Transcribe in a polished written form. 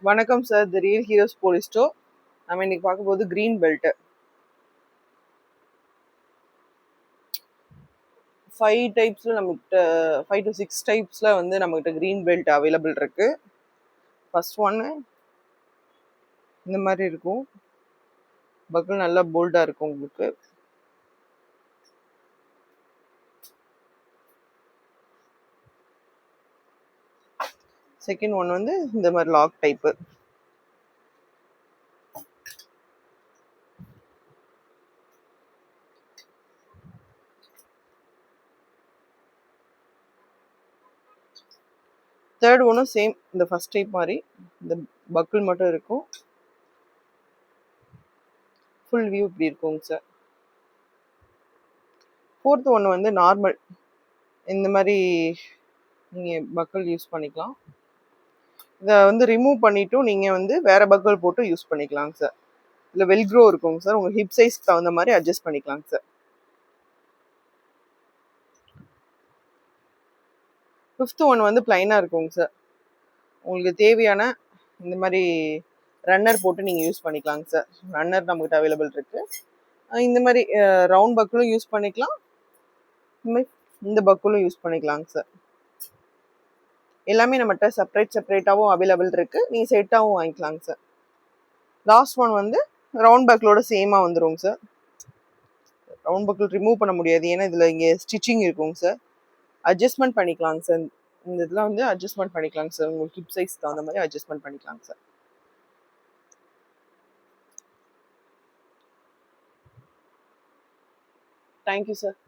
வணக்கம் sir, the real heroes police store. நம்ம இன்னைக்கு பார்க்க போது கிரீன் பெல்ட் 5 டைப்ஸ்ல நம்மகிட்ட 5 to 6 டைப்ஸ்ல வந்து நம்மகிட்ட கிரீன் பெல்ட் அவைலபிள் இருக்கு. ஃபர்ஸ்ட் ஒன்னு இந்த மாதிரி இருக்கும். பக்கிள் நல்லா போல்டா இருக்கும் உங்களுக்கு. செகண்ட் ஒன் வந்து இந்த மாதிரி லாக் டைப்பு. தேர்ட் ஒன்னும் சேம் இந்த ஃபர்ஸ்ட் டைப் மாதிரி இந்த பக்கிள் மட்டும் இருக்கும். ஃபுல் வியூ இப்படி இருக்குங்க சார். ஃபோர்த் ஒன்று வந்து நார்மல் இந்த மாதிரி நீங்கள் பக்கிள் யூஸ் பண்ணிக்கலாம். இதை வந்து ரிமூவ் பண்ணிட்டும் நீங்கள் வந்து வேற பக்கிள் போட்டு யூஸ் பண்ணிக்கலாங்க சார். இல்லை வெல்க்ரோ இருக்குங்க சார், உங்கள் ஹிப் சைஸ்க்கு தகுந்த மாதிரி அட்ஜஸ்ட் பண்ணிக்கலாங்க சார். ஃபிஃப்த் ஒன் வந்து பிளைனாக இருக்குங்க சார். உங்களுக்கு தேவையான இந்த மாதிரி ரன்னர் போட்டு நீங்கள் யூஸ் பண்ணிக்கலாங்க சார். ரன்னர் நம்மகிட்ட அவைலபிள் இருக்கு. இந்த மாதிரி ரவுண்ட் பக்கிளும் யூஸ் பண்ணிக்கலாம், இந்த பக்கிளும் யூஸ் பண்ணிக்கலாங்க சார். எல்லாமே நம்மகிட்ட செப்பரேட்டாகவும் அவைலபிள் இருக்கு, நீங்கள் செட்டாகவும் வாங்கிக்கலாங்க சார். லாஸ்ட் ஒன் வந்து ரவுண்ட் பக்கிளோட சேமாக வந்துருங்க சார். ரவுண்ட் பக்கிள் ரிமூவ் பண்ண முடியாது, ஏன்னா இதில் இங்கே ஸ்டிச்சிங் இருக்குங்க சார். அட்ஜஸ்ட்மெண்ட் பண்ணிக்கலாங்க சார். இந்த இதெல்லாம் வந்து அட்ஜஸ்ட்மெண்ட் பண்ணிக்கலாங்க சார். உங்களுக்கு ஹிப் சைஸ் தகுந்த மாதிரி அட்ஜஸ்ட்மெண்ட் பண்ணிக்கலாங்க சார். Thank you sir.